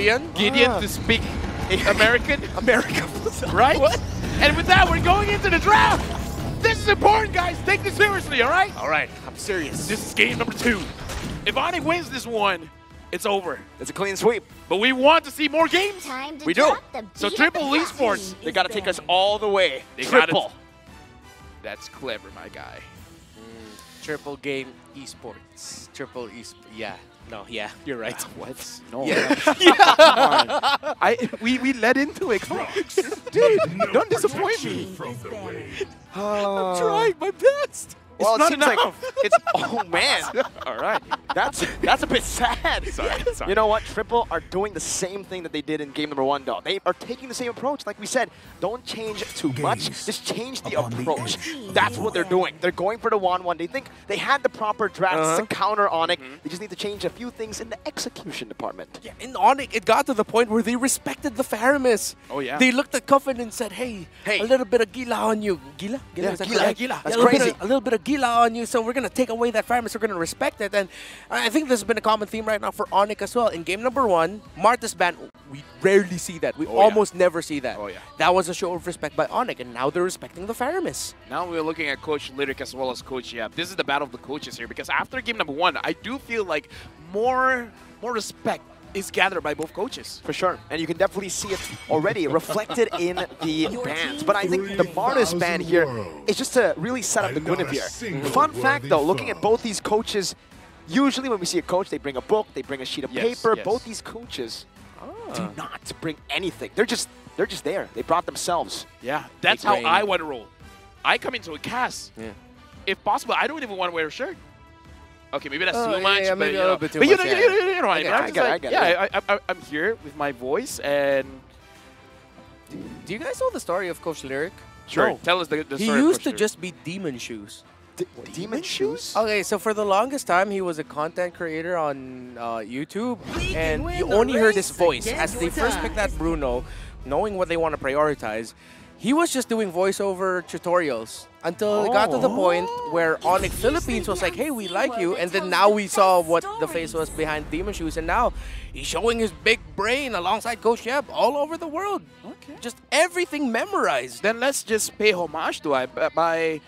Korean. Gideon to speak American. America. Right? What? And with that, we're going into the draft. This is important, guys. Take this seriously, all right? All right, I'm serious. This is game number 2. If ONIC wins this one, it's over. It's a clean sweep. But we want to see more games. We do. So Triple Esports, They got to take us all the way. They Triple. That's clever, my guy. Triple game esports. Triple esports. Yeah. No, yeah, you're right. What? No. Yeah. We led into it. Come on. Dude, don't disappoint me. I'm trying my best. Well, It's it not seems enough. like it's. Oh man. All right. That's a bit sad. Sorry. You know what? Triple are doing the same thing that they did in game number 1, though. They are taking the same approach. Like we said, don't change too much. Just change the approach. That's what they're doing. They're going for the 1-1. They think they had the proper drafts to counter ONIC. They just need to change a few things in the execution department. Yeah, in ONIC, it got to the point where they respected the Faramis. Oh, yeah. They looked at Cuffin and said, hey, a little bit of gila on you. Gila? Yeah, Is that gila, correct? gila. Yeah, That's a little bit crazy. of- a little bit of gila on you, so we're going to take away that Faramis. We're going to respect it. And I think this has been a common theme right now for ONIC as well. In game number 1, Martha's ban, we rarely see that. We almost never see that. Oh, yeah. That was a show of respect by ONIC, and now they're respecting the Faramis. Now we're looking at Coach Lyric as well as Coach Yap. This is the battle of the coaches here because after game number 1, I do feel like more respect is gathered by both coaches. For sure. And you can definitely see it already reflected in the bans. But I think the Martis ban here is just to really set up the Guinevere. Fun fact, though, looking at both these coaches, usually when we see a coach, they bring a book, they bring a sheet of paper. Yes. Both these coaches do not bring anything. They're just there. They brought themselves. Yeah, that's how I want to roll. I come into a cast. Yeah. If possible, I don't even want to wear a shirt. Okay, maybe that's too much, but maybe you a know, little bit too but much, you know what I mean. Okay, I'm just like, I get it. I'm here with my voice and Do you guys know the story of Coach Lyric? sure. No. Tell us the He story. of used Coach to Lyric. just be Demon Shoes. Demon shoes? Okay, so for the longest time, he was a content creator on YouTube, and you only heard his voice. As they first picked that Bruno, knowing what they want to prioritize, he was just doing voiceover tutorials until it got to the point where ONIC Philippines was like, hey, we like you, and then now we saw what the face was behind Demon Shoes, and now he's showing his big brain alongside Coach Yeb all over the world. Okay. Just everything memorized. Then let's just pay homage to it by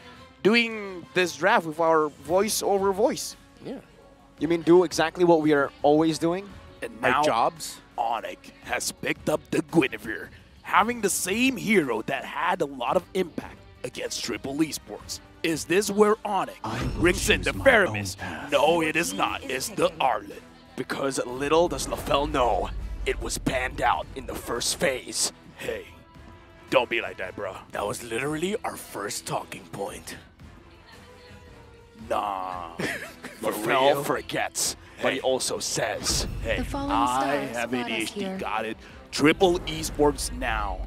doing this draft with our voice over voice. Yeah. You mean do exactly what we are always doing? And Our now jobs. ONIC has picked up the Guinevere, having the same hero that had a lot of impact against Triple Esports. Is this where ONIC brings in the Faramis? No, it is not. It's the Arlet. Because little does LaFell know, it was banned out in the first phase. Hey, don't be like that, bro. That was literally our first talking point. Nah. LaFell forgets, but he also says, Hey, The following I stars have brought us ADHD. here. Got it. Triple Esports now.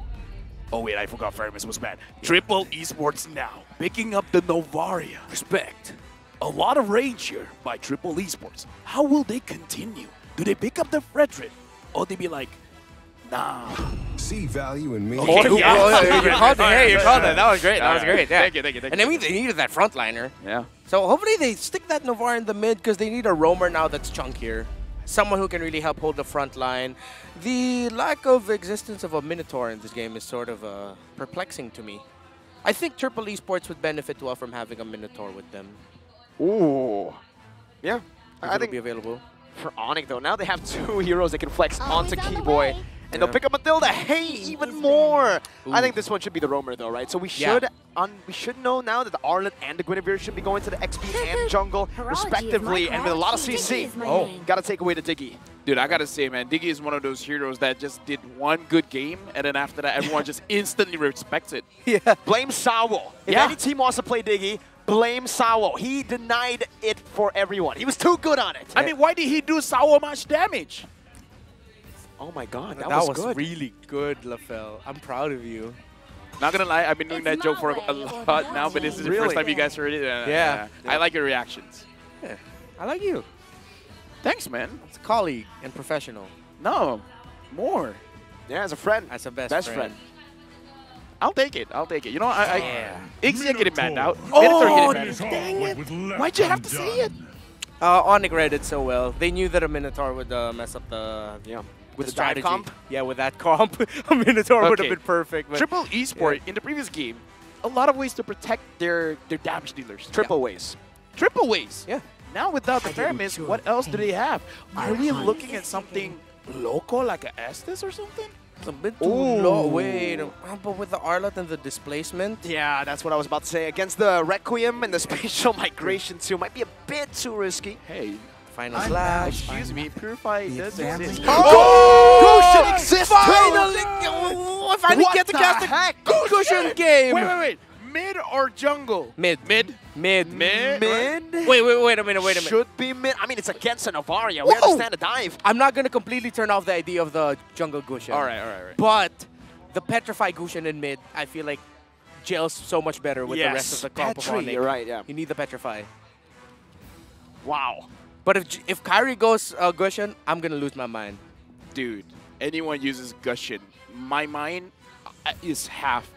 Oh wait, I forgot Faramis was bad. Triple Esports now. Picking up the Novaria. Respect. A lot of range here by Triple Esports. How will they continue? Do they pick up the Frederick? Or they be like, nah. See value in me. Okay, You called it. You called it. That was great. That was Alright. great. Yeah. Thank you, thank you, thank And I mean, they needed that frontliner. Yeah. So hopefully they stick that Navarre in the mid because they need a roamer now that's chunkier. Someone who can really help hold the front line. The lack of existence of a Minotaur in this game is sort of perplexing to me. I think Triple Esports would benefit well from having a Minotaur with them. ooh. Yeah, I It'll think be available. for ONIC though, now they have 2 heroes they can flex onto on the Keyboy. way. And they'll pick up Matilda. Hey, even more. I think this one should be the roamer though, right? So we should we should know now that the Arlet and the Guinevere should be going to the XP and jungle respectively, and with a lot of CC. Oh. Gotta take away the Diggy. Dude, I gotta say, man, Diggy is one of those heroes that just did one good game, and then after that, everyone just instantly respects it. Yeah. Blame Sawo. If any team wants to play Diggy, blame Sawo. He denied it for everyone. He was too good on it. I mean, why did he do so much damage? Oh my god, That was was good. really good, LaFell. I'm proud of you. Not gonna lie, I've been doing It's that joke for my a way or lot now, but this is the Really? first time you guys heard it. Yeah. I like your reactions. Yeah. I like you. Thanks, man. It's a colleague and professional. No, more. Yeah, as a friend. As a best friend. I'll take it. I'll take it. You know, Yeah. Iggs are getting banned out. Oh, Minotaur getting banned out. dang it. Why'd you have to say it? ONIC read it so well. They knew that a Minotaur would mess up the With the the dive strategy. comp? Yeah, with that comp, a Minotaur would have Okay. been perfect. But Triple Esport in the previous game, a lot of ways to protect their damage dealers. Triple ways. Triple ways. yeah. Now without the Paramis, what else do they have? Are we looking at something local like a Estes or something? It's a bit too Ooh. low. Wait, but with the Arlot and the displacement, Yeah, that's what I was about to say. Against the Requiem and the Spatial Migration too, might be a bit too risky. Hey, final slash. excuse me, Purify does exist. Oh! Gushin exists Finally, I finally What get to the cast heck? a Gushin game. Wait. Mid or jungle? Mid. Mid. Mid. Mid. Mid? Wait a minute. Should be mid. I mean, it's against a Novaria. We understand the dive. I'm not gonna completely turn off the idea of the jungle Gushin. All right. But the Petrify Gushin in mid, I feel like gels so much better with the rest of the comp of Petri, ONIC. you're right, yeah. You need the Petrify. Wow. But if Kyrie goes Gushin, I'm gonna lose my mind. Dude, anyone uses Gushin, my mind is half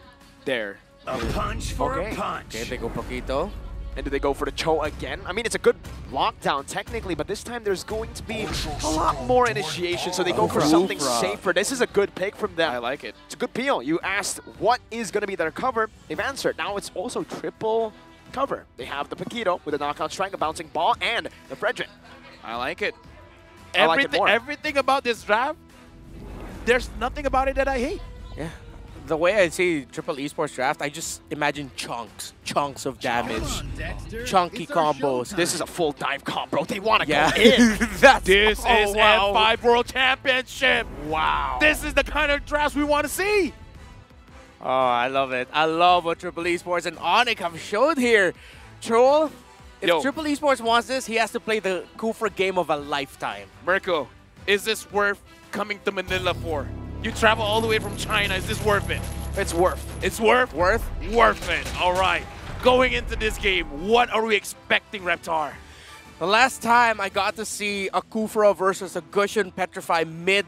there. A punch for Okay. a punch. Okay, they go Paquito. And do they go for the Cho again? I mean, it's a good lockdown technically, but this time there's going to be a lot more initiation, so they go for something safer. This is a good pick from them. I like it. It's a good peel. You asked what is going to be their cover. They've answered. Now it's also triple cover. They have the Paquito with a knockout strike, a bouncing ball, and the Frederick. I like it. I like it more. Everything about this draft, there's nothing about it that I hate. Yeah. The way I see Triple Esports draft, I just imagine chunks of damage, chunky combos. This is a full dive comp, bro. They want to Yeah. go in. That's This is wow. N5 World Championship. Wow. This is the kind of drafts we want to see. Oh, I love it. I love what Triple Esports and ONIC have showed here. Troll, if Yo. Triple Esports wants this, he has to play the Kufra game of a lifetime. Mirko, is this worth coming to Manila for? You travel all the way from China. Is this worth it? It's worth. It's worth? Worth? Worth it. All right. Going into this game, what are we expecting, Reptar? The last time I got to see a Kufra versus a Gushin Petrify mid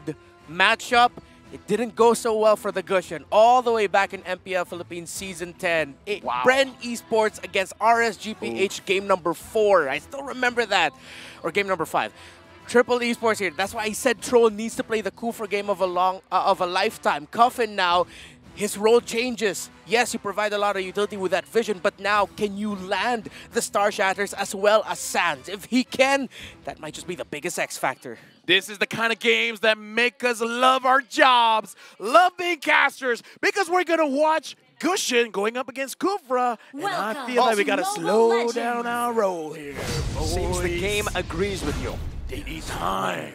matchup, it didn't go so well for the Gushin. All the way back in MPL Philippines Season 10. Wow. Bren Esports against RSGPH game number 4. I still remember that. Or game number 5. Triple Esports here. That's why I said Troll needs to play the Kufra game of a lifetime. Coffin now, his role changes. Yes, you provide a lot of utility with that vision, but now can you land the Star Shatters as well as Sands? If he can, that might just be the biggest X factor. This is the kind of games that make us love our jobs, love being casters, because we're going to watch Gushin going up against Kufra, and I Welcome feel like we to got to Mobile slow Legends. down our roll here. Seems the boys. game agrees with you. They need time.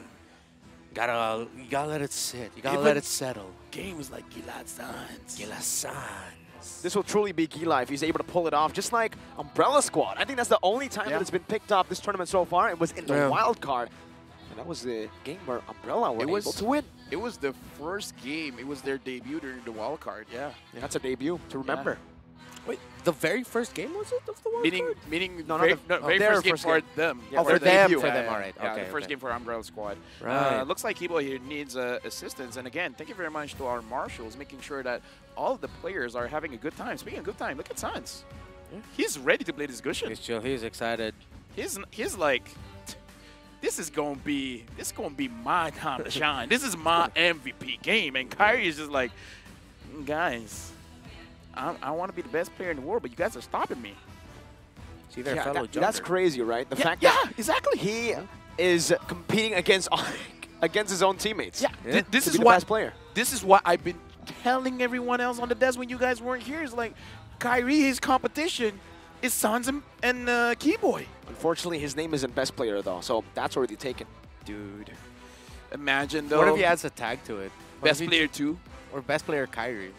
You gotta let it sit. You gotta Even- let it settle. Games like Gilad Sands. Sands. This will truly be Gila if he's able to pull it off, just like Umbrella Squad. I think that's the only time that it's been picked up this tournament so far. It was in the Yeah. wild card. And that was the game where Umbrella were able to win. It was the first game. It was their debut during the wild card. Yeah. That's a debut to remember. Wait, the very first game was it of the World Meaning, Card? meaning No, not very, the- very their first game first for game. them. Yeah, Oh, for their them, debut. for Yeah, them, yeah, all right. yeah, Okay, the first okay. game for Umbrella Squad. Right. Looks like Kibo here needs assistance. And again, thank you very much to our marshals, making sure that all of the players are having a good time. Speaking of good time, look at Sans. Yeah. He's ready to play this Gushin. He's chill. He's excited. He's like, this is gonna be my time to shine. This is my MVP game. And Kyrie is just like, guys, I want to be the best player in the world, but you guys are stopping me. See their Yeah, fellow that's jumper. crazy, right? The fact yeah, that exactly. he is competing against his own teammates. Yeah, Yeah. this to is be the what best player. This is what I've been telling everyone else on the desk when you guys weren't here. Is like, Kyrie, his competition is Sans and Keyboy. Unfortunately, his name isn't best player though, so that's already taken. Dude, imagine though. What if he adds a tag to it? What best if he- player 2? Or best player Kyrie?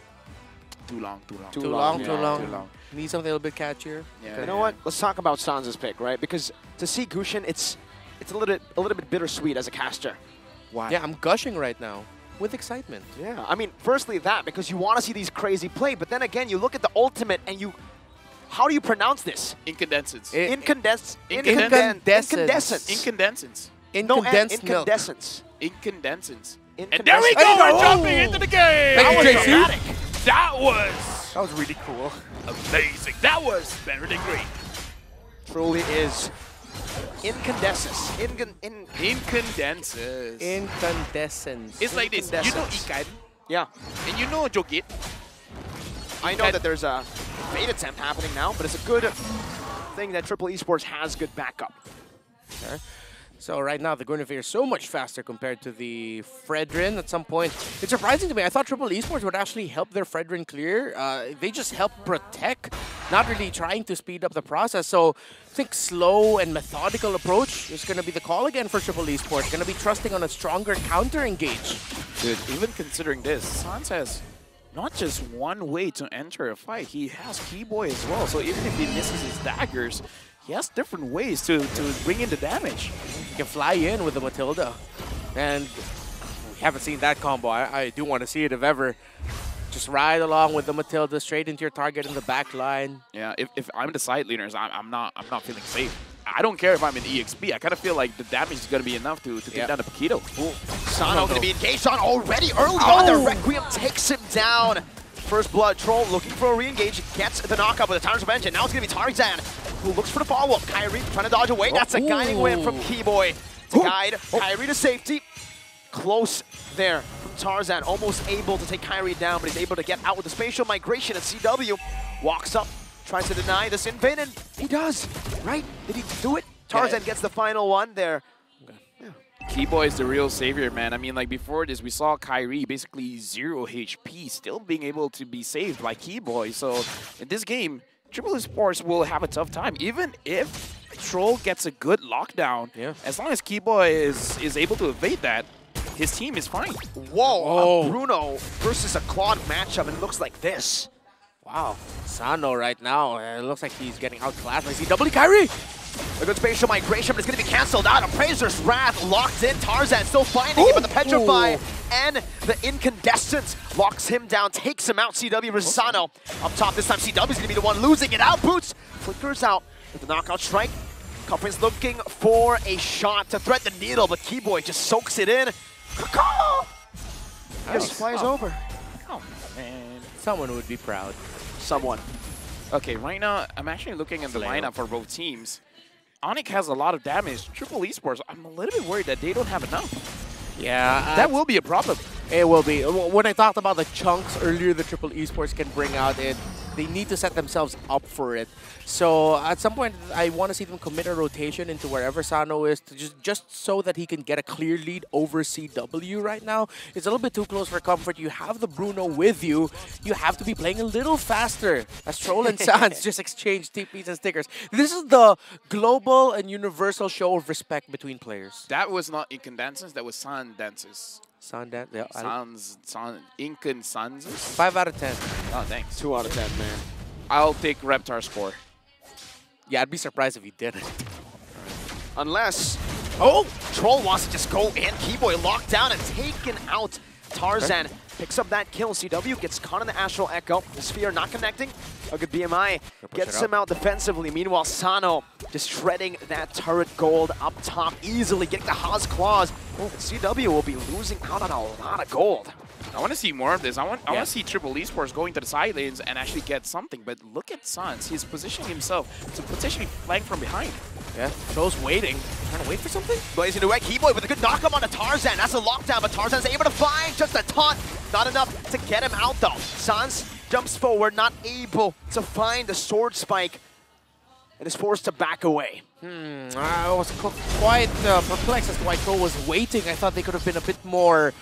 Too long. Too long, Too too long. long. Need something a little bit catchier. Yeah, You know what? Let's talk about Sansa's pick, right? Because to see Gushin, it's a little bit bittersweet as a caster. Why? Yeah, I'm gushing right now with excitement. Yeah, I mean, firstly that, because you want to see these crazy play, but then again, you look at the ultimate and how do you pronounce this? Incandescence. Incandescence. Incandescence. Incandescence. In No, condensed milk. incandescence. Incandescence. And Incandescence. there we go. There you We're go. jumping into the game. Thank you, That was JC. dramatic. That was That was really cool. amazing. That was better than great. Truly is Incandescence. Incandences. Incandescence. It's like this. You know Ikan, Yeah. and you know Jogit. I know that there's a bait attempt happening now, but it's a good thing that Triple Esports has good backup. Okay. So right now, the Guinevere is so much faster compared to the Fredrin at some point. It's surprising to me. I thought Triple Esports would actually help their Fredrin clear. They just help protect, not really trying to speed up the process. So I think slow and methodical approach is going to be the call again for Triple Esports. Going to be trusting on a stronger counter engage. Dude, even considering this, Sans has not just one way to enter a fight. He has Keyboy as well. So even if he misses his daggers, he has different ways to bring in the damage. He can fly in with the Matilda. And we haven't seen that combo. I do want to see it if ever. Just ride along with the Matilda straight into your target in the back line. Yeah, if I'm the side leaders, I'm not feeling safe. I don't care if I'm in EXP. I kind of feel like the damage is going to be enough to take down the Paquito. Sano going to be engaged on already early on. The Requiem takes him down. First blood. Troll looking for a re-engage. Gets the knockup with a Tyrant's Revenge. Now it's going to be Tarzan who looks for the follow-up. Kyrie trying to dodge away. That's a guiding win from Keyboy to guide Kyrie to safety. Close there from Tarzan. Almost able to take Kyrie down, but he's able to get out with the spatial migration. And CW walks up, tries to deny this invade, and he does. Right? Did he do it? Tarzan gets the final one there. Keyboy is the real savior, man. I mean, like before this, we saw Kyrie basically 0 HP, still being able to be saved by Keyboy. So in this game, Triple Esports will have a tough time, even if Troll gets a good lockdown. Yeah. As long as Keyboy is able to evade that, his team is fine. Whoa, Bruno versus a Claude matchup, and it looks like this. Wow. Sano right now, it looks like he's getting outclassed. I see double Kyrie. A good spatial migration, but it's going to be cancelled out. Appraiser's Wrath locked in. Tarzan still finding it, but the Petrify and the Incandescence locks him down, takes him out. CW versus Sano. Up top this time, CW's going to be the one losing it out. Boots flickers out with the knockout strike. Cuppin's looking for a shot to thread the needle, but Keyboy just soaks it in. Just flies over. Oh, man. Someone would be proud. Someone. Okay, right now, I'm actually looking at the lineup for both teams. ONIC has a lot of damage. Triple Esports, I'm a little bit worried that they don't have enough. Yeah. That will be a problem. It will be. When I talked about the chunks earlier the Triple Esports can bring out, they need to set themselves up for it. So at some point, I want to see them commit a rotation into wherever Sano is, to just so that he can get a clear lead over CW right now. It's a little bit too close for comfort. You have the Bruno with you. You have to be playing a little faster as Troll and Sans just exchange TPs and stickers. This is the global and universal show of respect between players. That was not Incandescence, that was San Dances. Sandan, yeah, Incandences? 5 out of 10. Oh, thanks. 2 out of 10, man. I'll take Reptar's score. Yeah, I'd be surprised if he didn't. Unless Oh! Troll wants to just go in. Keyboy locked down and taken out. Tarzan picks up that kill. CW gets caught in the Astral Echo. The Sphere not connecting. A good BMI gets him out defensively. Meanwhile, Sano just shredding that turret gold up top easily, getting the Haas Claws. And CW will be losing out on a lot of gold. I want to see more of this. I want to see Triple Esports going to the side lanes and actually get something. But look at Sans. He's positioning himself to potentially flank from behind. Yeah, Troll's waiting. Trying to wait for something? Blazing away. Keyboy with a good knockup on a Tarzan. That's a lockdown, but Tarzan's able to find just a taunt. Not enough to get him out, though. Sans jumps forward, not able to find the sword spike, and is forced to back away. I was quite perplexed as to why Troll was waiting. I thought they could have been a bit more,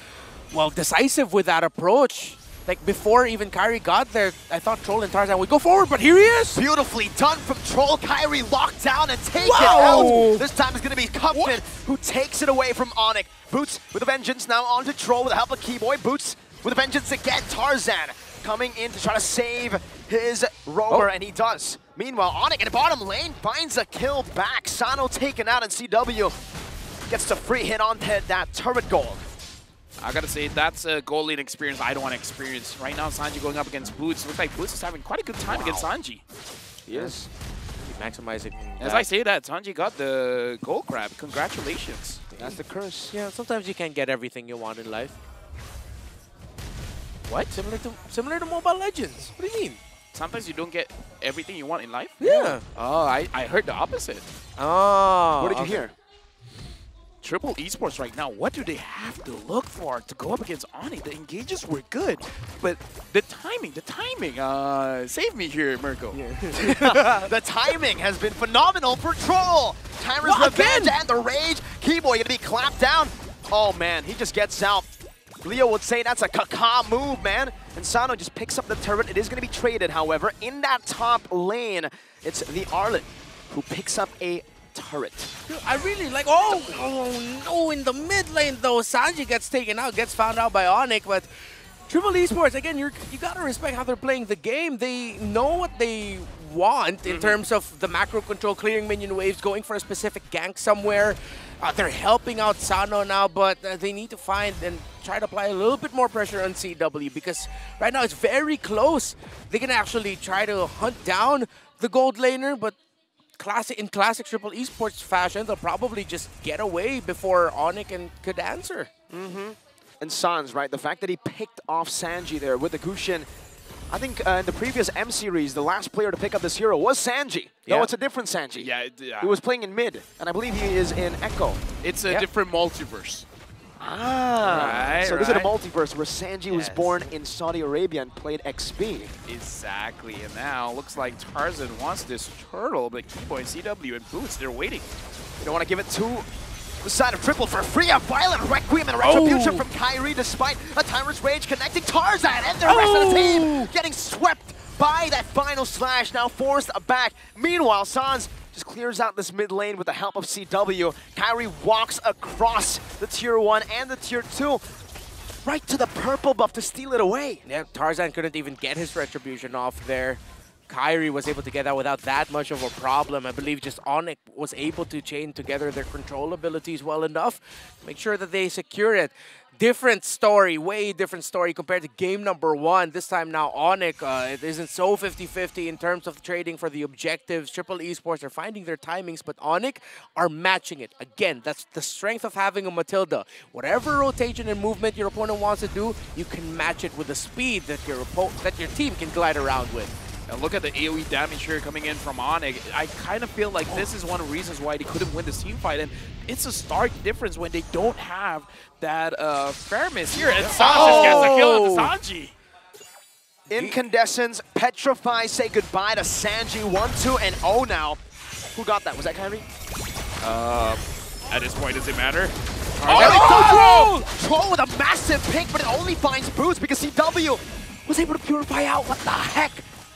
well, decisive with that approach. Like, before even Kyrie got there, I thought Troll and Tarzan would go forward, but here he is! Beautifully done from Troll. Kyrie locked down and taken out. This time it's going to be Cupfin who takes it away from ONIC. Boots with a vengeance now onto Troll with the help of Keyboy. Boots with a vengeance again. Tarzan coming in to try to save his rover, and he does. Meanwhile, ONIC in the bottom lane finds a kill back. Sano taken out, and CW gets the free hit on that turret gold. I gotta say, that's a goal lead experience I don't want to experience. Right now, Sanji going up against Boots. Looks like Boots is having quite a good time against Sanji. He is. Maximizing. As I say that, Sanji got the gold grab. Congratulations. That's the curse. Yeah, sometimes you can't get everything you want in life. What? Similar to Mobile Legends. What do you mean? sometimes you don't get everything you want in life? Yeah. Oh, I heard the opposite. Oh. What did you hear? Triple Esports right now, what do they have to look for to go up against ONIC? The engages were good, but the timing, save me here, Mirko. The timing has been phenomenal for Troll. Tyra's revenge and the rage. Keyboy gonna be clapped down. Oh man, he just gets out. Leo would say that's a caca move, man. And Sano just picks up the turret. It is gonna be traded, however. In that top lane, it's the Arlet who picks up a turret. Dude, I really like. Oh no! In the mid lane though, Sanji gets taken out, gets found out by ONIC. But Triple Esports again, you gotta respect how they're playing the game. They know what they want in terms of the macro control, clearing minion waves, going for a specific gank somewhere. They're helping out Sano now, but they need to find and try to apply a little bit more pressure on CW because right now it's very close. They can actually try to hunt down the gold laner, but in classic Triple Esports fashion, they'll probably just get away before ONIC could answer. And Sans, right? The fact that he picked off Sanji there with the Gushin. I think in the previous M series, the last player to pick up this hero was Sanji. No, Yeah. it's a different Sanji. Yeah. He was playing in mid, and I believe he is in Echo. It's a different multiverse. Ah, so this is a right. multiverse where Sanji was Yes. born in Saudi Arabia and played XP. Exactly, and now looks like Tarzan wants this turtle, but Keyboy, CW, and Boots, they're waiting. You don't want to give it to the side of Triple for free. A violent Requiem and Retribution from Kyrie despite a Tyrant's Rage connecting Tarzan and the rest of the team getting swept by that final slash, now forced back. Meanwhile, Sans just clears out this mid lane with the help of CW. Kyrie walks across the tier 1 and the tier 2 right to the purple buff to steal it away. Yeah, Tarzan couldn't even get his retribution off there. Kyrie was able to get that without that much of a problem. I believe just ONIC was able to chain together their control abilities well enough to make sure that they secure it. Different story, way different story compared to game number 1. This time now ONIC, it isn't so 50-50 in terms of trading for the objectives. Triple Esports are finding their timings, but ONIC are matching it. Again, that's the strength of having a Matilda. Whatever rotation and movement your opponent wants to do, you can match it with the speed that your team can glide around with. And look at the AoE damage here coming in from ONIC. I kind of feel like this is one of the reasons why they couldn't win this team fight. And it's a stark difference when they don't have that Fairness here. And Sanji gets a kill with the Sanji. Incandescence, Petrify, say goodbye to Sanji. 1-2 and 0 now. Who got that? Was that Kyrie? At this point, does it matter? Troll with a massive pick, but it only finds Boots because CW was able to purify out. What the heck?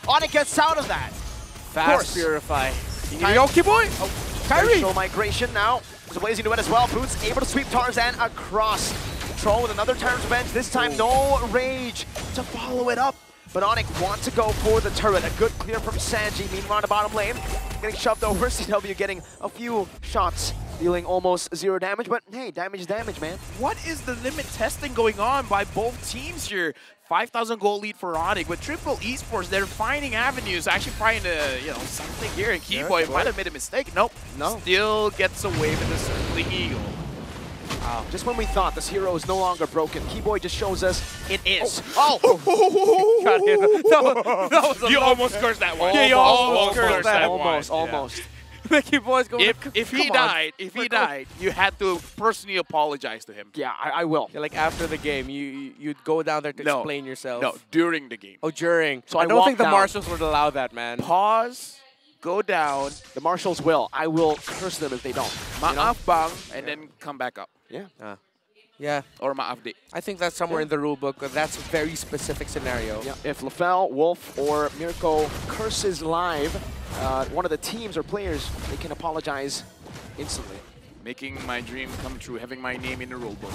ONIC gets out of that. Fast purify. You need Kyrie. to go, Keyboy. Kyrie. Facial migration now. There's a blazing duet as well. Boots able to sweep Tarzan across. Troll with another Tyrant's Revenge. This time no rage to follow it up. But ONIC want to go for the turret. A good clear from Sanji. Meanwhile, the bottom lane getting shoved over. CW getting a few shots, dealing almost 0 damage. But hey, damage is damage, man. What is the limit testing going on by both teams here? 5,000 goal lead for ONIC. With Triple Esports, they're finding avenues, actually trying to, something here. And Keyboy might have made a mistake. Nope. No. Still gets away with the Circling Eagle. Wow. Just when we thought this hero is no longer broken, Keyboy just shows us it is. You almost cursed that one. Yeah, you almost cursed that one. Almost. Keyboy's going. If he died, you had to personally apologize to him. Yeah, I will. Yeah, like after the game, you'd go down there to explain yourself. No, during the game. Oh, during. So I I don't walk think the down. marshals would allow that, man. Pause, go down, The marshals will. I will curse them if they don't. maaf bang, and then come back up. Yeah. Yeah, Or maaf di. I think that's somewhere in the rule book. That's a very specific scenario. Yeah. If Lafel, Wolf, or Mirko curses live, one of the teams or players, they can apologize instantly. Making my dream come true, having my name in the rule book.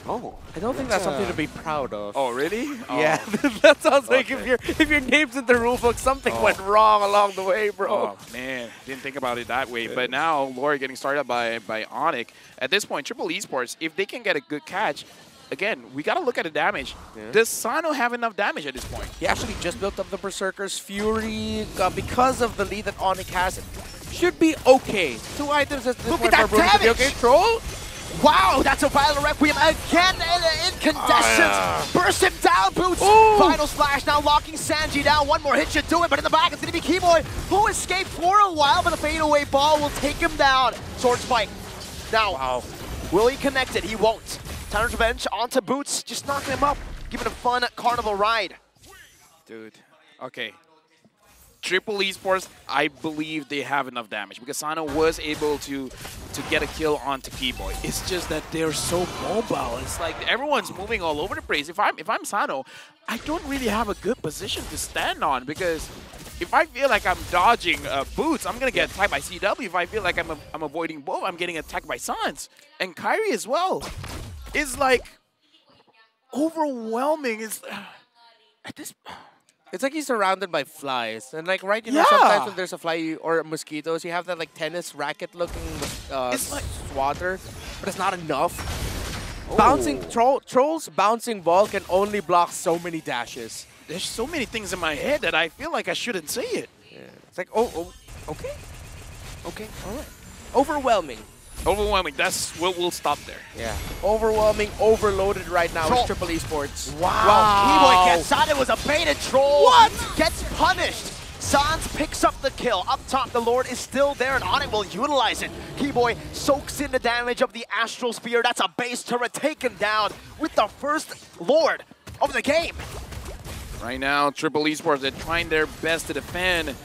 Oh. I don't think that's something to be proud of. Oh, really? Yeah, that sounds like Okay. if your name's in the rule book, something went wrong along the way, bro. Oh, man. Didn't think about it that way. But now, Lori getting started by ONIC. At this point, Triple Esports, if they can get a good catch, again, we got to look at the damage. Yeah. Does Sano have enough damage at this point? He actually just built up the Berserker's Fury because of the lead that ONIC has. Should be okay. 2 items at this Look point at for that Bruno to be damage! okay. Troll Wow, that's a Violent Requiem again in incandescence. Burst him down, Boots. Final Splash now locking Sanji down. One more hit should do it, but in the back it's going to be Keyboy, who escaped for a while, but a fadeaway ball will take him down. Sword Spike. Now, will he connect it? He won't. Tanner's Revenge onto Boots, just knocking him up, giving a fun carnival ride. Dude, okay. Triple Esports, I believe they have enough damage because Sano was able to get a kill onto Keyboy. It's just that they're so mobile. It's like everyone's moving all over the place. If I'm Sano, I don't really have a good position to stand on because if I feel like I'm dodging Boots, I'm gonna get attacked by CW. If I feel like I'm avoiding both, I'm getting attacked by Sans and Kyrie as well. It's like overwhelming. It's at this. It's like he's surrounded by flies. And like, right, you know, sometimes when there's a fly or mosquitoes, you have that like tennis racket looking it's like swatter, but it's not enough. Bouncing Troll's bouncing ball can only block so many dashes. There's so many things in my head that I feel like I shouldn't say it. Yeah. It's like, okay. Okay, all right. Overwhelming. Overwhelming. That's what we'll stop there. Yeah. Overwhelming, overloaded right now with Triple Esports. Wow. Keyboy gets out. It was a baited troll. What? Gets punished. Sans picks up the kill. Up top, the Lord is still there, and ONIC will utilize it. Keyboy soaks in the damage of the Astral Spear. That's a base turret taken down with the first Lord of the game. Right now, Triple Esports, they're trying their best to defend.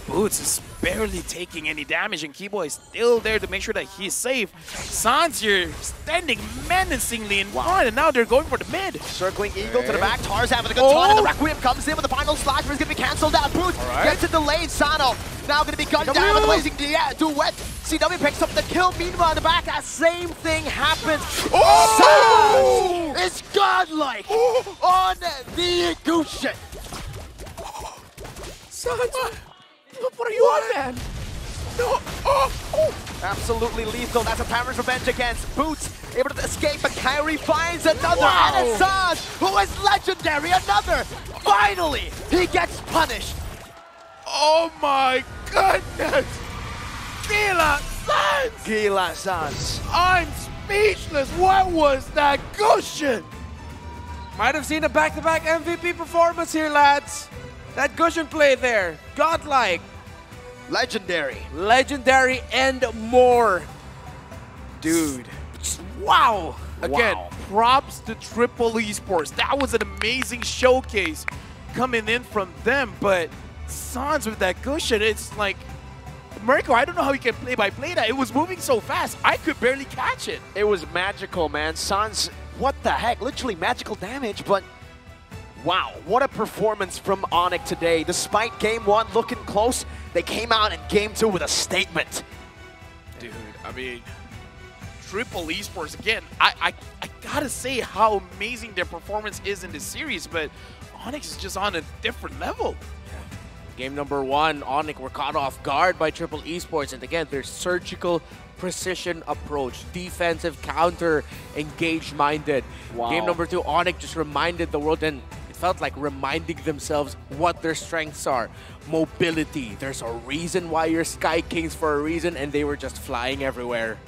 Boots is barely taking any damage, and Keyboy is still there to make sure that he's safe. Sans here standing menacingly in front, and now they're going for the mid. Circling Eagle to the back. Tarzan with a good taunt, and the Requiem comes in with the final slash, but it's going to be cancelled out. Boots gets it delayed. Sano now going to be gunned down with the blazing duet. CW picks up the kill. Meanwhile, in the back, that same thing happens. Sans is godlike on the Gusion. Sans! What are you on, man? No! Absolutely lethal. That's a Tanner's Revenge against Boots. Able to escape, but Kyrie finds another. And it's Sans, who is legendary. Another. Finally, he gets punished. Oh my goodness! Gila Sans! Gila Sans. I'm speechless. What was that Gusion? Might have seen a back-to-back MVP performance here, lads. That Gusion play there, godlike. Legendary. Legendary and more. Dude. Wow. Again, props to Triple Esports. That was an amazing showcase coming in from them, but Sans with that Gusion, it's like, Mirko, I don't know how he can play-by-play that. It was moving so fast, I could barely catch it. It was magical, man. Sans, what the heck? Literally magical damage, but wow, what a performance from ONIC today. Despite Game 1 looking close, they came out in Game 2 with a statement. Dude, I mean, Triple Esports, again, I gotta say how amazing their performance is in this series, but ONIC is just on a different level. Game number 1, ONIC were caught off guard by Triple Esports, and again, their surgical precision approach, defensive counter, engaged-minded. Wow. Game number 2, ONIC just reminded the world, and it felt like reminding themselves what their strengths are. Mobility. There's a reason why you're Sky Kings for a reason, and they were just flying everywhere.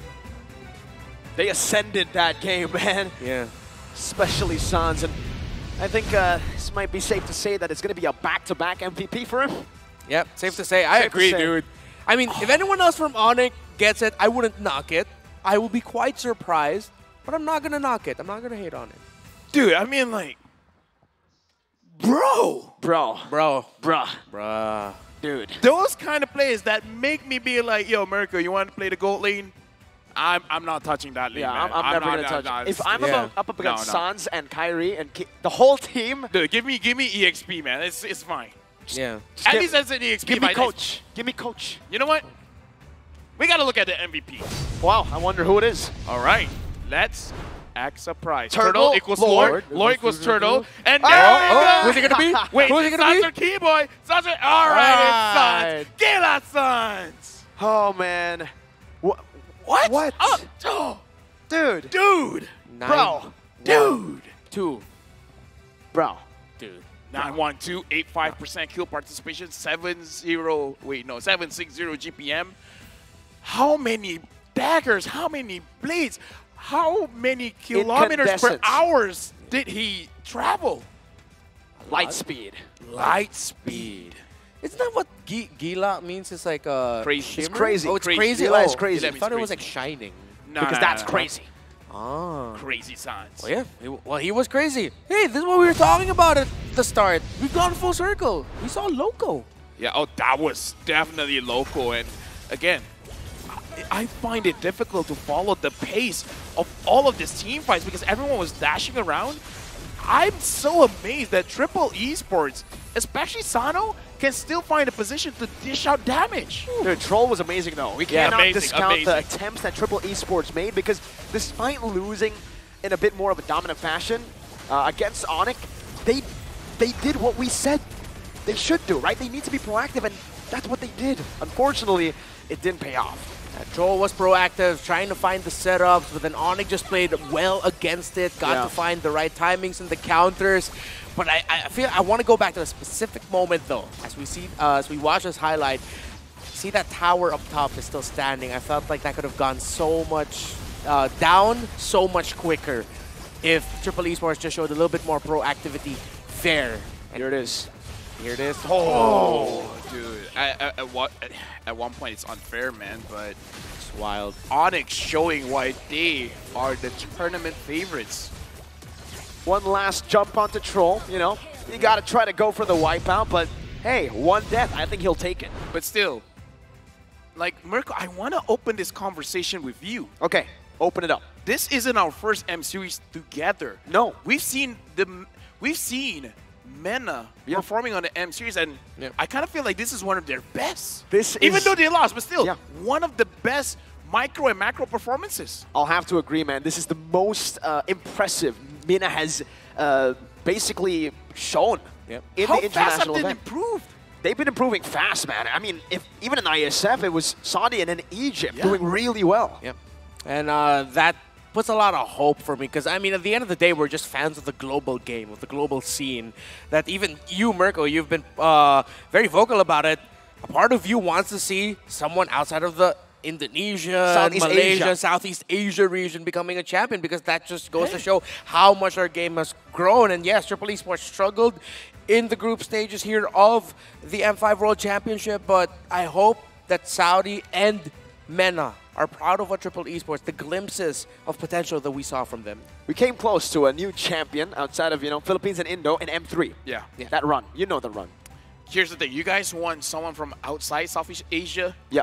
They ascended that game, man. Yeah. Especially Sans, and I think this might be safe to say that it's going to be a back-to-back MVP for him. Yep, safe to say. I agree, dude. I mean, if anyone else from ONIC gets it, I wouldn't knock it. I will be quite surprised, but I'm not going to knock it. I'm not going to hate on it. Dude, I mean, like, Bro. Dude. Those kind of plays that make me be like, yo, Mirko, you want to play the gold lane? I'm not touching that lane, Yeah, man. I'm never going to touch it. If I'm up against No. Sans and Kyrie and the whole team, Dude, give me EXP, man. It's fine. Yeah. At least that's an EXP. give me coach. Give me coach. You know what? We got to look at the MVP. Wow, I wonder who it is. All right. Let's act surprised. Turtle equals Lord. Lord equals Turtle. And Who's it going to be? Wait, who's it going to be? Keyboy. All right, it's Sans. Gila Sans. Oh, man. What? Oh, Dude. dude. Bro. Dude. 2. Bro. Dude. 912, 85% kill participation, 760 GPM. How many daggers? How many blades? How many kilometers per Incandescent. hour did he travel? Light speed. Light speed. Isn't that what Gila means? It's like Crazy. It's shimmer? crazy. Oh, it's Crazy. crazy. Gila Oh, is crazy. I thought it was Crazy. like shining. No, Because no, that's no, no. crazy. Ah. Crazy signs. Well, yeah. He was crazy. Hey, this is what we were talking about at the start. We've gone full circle. We saw Loco. Yeah, oh, that was definitely local. And again, I find it difficult to follow the pace of all of these team fights because everyone was dashing around. I'm so amazed that Triple Esports, especially Sano, can still find a position to dish out damage. Dude, Troll was amazing though. We Yeah, cannot amazing, discount the amazing. attempts that Triple Esports made because despite losing in a bit more of a dominant fashion against ONIC, they did what we said they should do, right? They need to be proactive, and that's what they did. Unfortunately, it didn't pay off. Joel was proactive, trying to find the setups, but then ONIC just played well against it, got to find the right timings and the counters. But I feel I want to go back to a specific moment though, as we watch this highlight. See that tower up top is still standing. I felt like that could have gone so much down so much quicker if Triple Esports just showed a little bit more proactivity there. And Here it is. here it is. Oh, dude. At one point, it's unfair, man, but It's wild. ONIC showing why they are the tournament favorites. One last jump onto Troll, you know. You got to try to go for the wipeout, but hey, one death. I think he'll take it. But still, like, Mirko, I want to open this conversation with you. Okay, open it up. This isn't our first M series together. No. We've seen Mena performing on the M series, and I kind of feel like this is one of their best. Even though they lost, but still, one of the best micro and macro performances. I'll have to agree, man. This is the most impressive Mina has basically shown in How the fast have international they event. improved? They've been improving fast, man. I mean, if even in ISF, it was Saudi and then Egypt doing really well. Yep. And that puts a lot of hope for me because, I mean, at the end of the day, we're just fans of the global game, of the global scene. That even you, Mirko, you've been very vocal about it. A part of you wants to see someone outside of the Indonesia, Southeast Malaysia, Asia. Southeast Asia region becoming a champion because that just goes to show how much our game has grown. And yes, Triple Esports struggled in the group stages here of the M5 World Championship, but I hope that Saudi and MENA are proud of what Triple Esports, the glimpses of potential that we saw from them. We came close to a new champion outside of, Philippines and Indo in M3. Yeah. That run. You know the run. Here's the thing. You guys want someone from outside Southeast Asia? Yeah.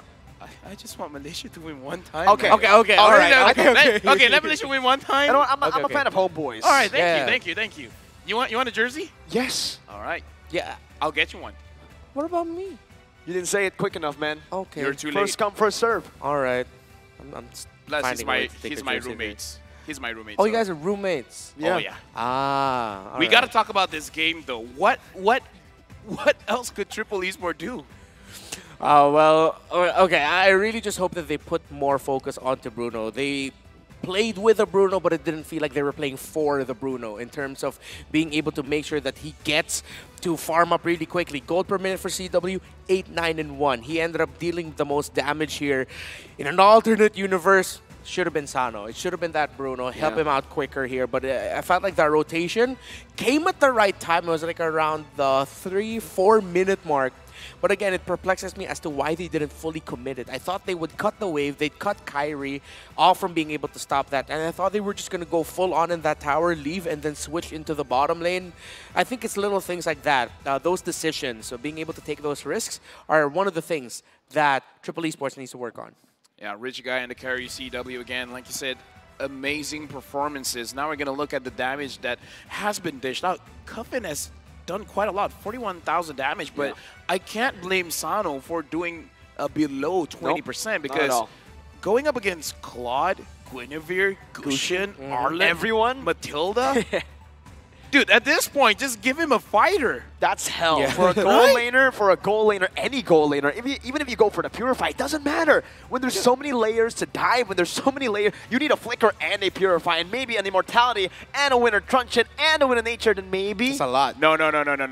I just want Malaysia to win one time. Okay. man. Okay, all right. Okay, let Malaysia win one time. You know what? I'm a Okay. fan of homeboys. All right, Yeah. thank you. You want a jersey? Yes. All right, Yeah. I'll get you one. What about me? You didn't say it quick enough, man. Okay. You're too late. First come, first serve. All right. I'm Plus, finding a way to take he's a my jersey there. roommate. He's my roommate. Oh, so- you guys are roommates. Oh yeah. Ah. all We right. got to talk about this game though. What else could Triple Esport do? Oh, well, okay. I really just hope that they put more focus onto Bruno. They played with the Bruno, but it didn't feel like they were playing for the Bruno in terms of being able to make sure that he gets to farm up really quickly. Gold per minute for CW, 8, 9, and 1. He ended up dealing the most damage here. In an alternate universe, should have been Sano. It should have been that Bruno. Help him out quicker here. But I felt like that rotation came at the right time. It was like around the 3-4 minute mark. But again, it perplexes me as to why they didn't fully commit it. I thought they would cut the wave. They'd cut Kyrie off from being able to stop that. And I thought they were just going to go full on in that tower, leave, and then switch into the bottom lane. I think it's little things like that. Those decisions, so being able to take those risks, are one of the things that Triple Esports needs to work on. Yeah, Rich Guy and the carry CW again. Like you said, amazing performances. Now we're going to look at the damage that has been dished out. Cuffin has done quite a lot, 41,000 damage, but I can't blame Sano for doing below 20% because going up against Claude, Guinevere, Gusion, Arlen, Everyone? Matilda. Dude, at this point, just give him a fighter. That's hell. Yeah. For a goal laner, any goal laner, even if you go for the Purify, it doesn't matter. When there's so many layers to dive, when there's so many layers, you need a Flicker and a Purify, and maybe an Immortality, and a Winter Truncheon, and a Winter Nature, then maybe... It's a lot. No.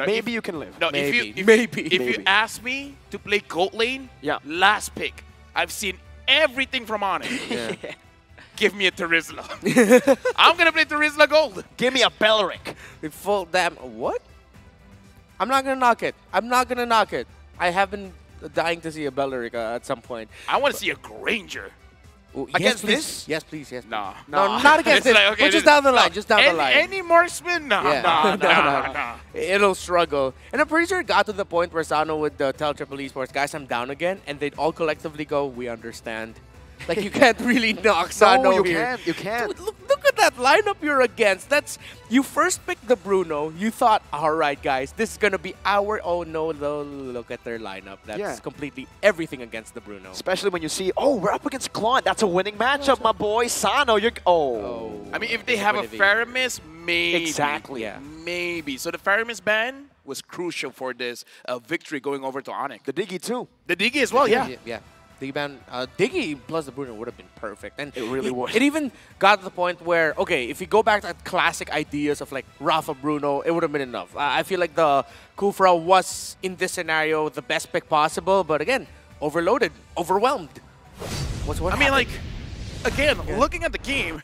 Maybe you can live. No, Maybe. if you ask me to play gold lane, last pick. I've seen everything from ONIC. Yeah. Give me a Terizla. I'm going to play Terizla Gold. Give me a Belleric. Full damn. What? I'm not going to knock it. I'm not going to knock it. I have been dying to see a Belleric at some point. I want to see a Granger. Ooh, Against yes, this? Yes, please. Yes. Nah. No, not against It's this. like, okay, But just down the line. Just down the line. Any marksman? Nah, Yeah. nah. It'll struggle. And I'm pretty sure it got to the point where Sano would tell Triple Esports, guys, I'm down again. And they'd all collectively go, we understand. Like, you can't really knock Sano No, you here. can't. You can't. Dude, look at that lineup you're against. You first picked the Bruno. You thought, all right, guys, this is going to be our... Oh, no, look at their lineup. That's completely everything against the Bruno. Especially when you see, oh, we're up against Klon. That's a winning matchup, my boy. Sano, you're... Oh. I mean, if they have a Faramis, maybe. Exactly. Yeah. Maybe. So the Faramis ban was crucial for this victory going over to ONIC. The Diggy, too. The Diggy as well, yeah. Yeah. Diggy ban, Diggy plus the Bruno would have been perfect. And It really would. It even got to the point where, okay, if you go back to classic ideas of like Rafa Bruno, it would have been enough. I feel like the Kufra was, in this scenario, the best pick possible. But again, overloaded, overwhelmed. What I mean, like, again, looking at the game,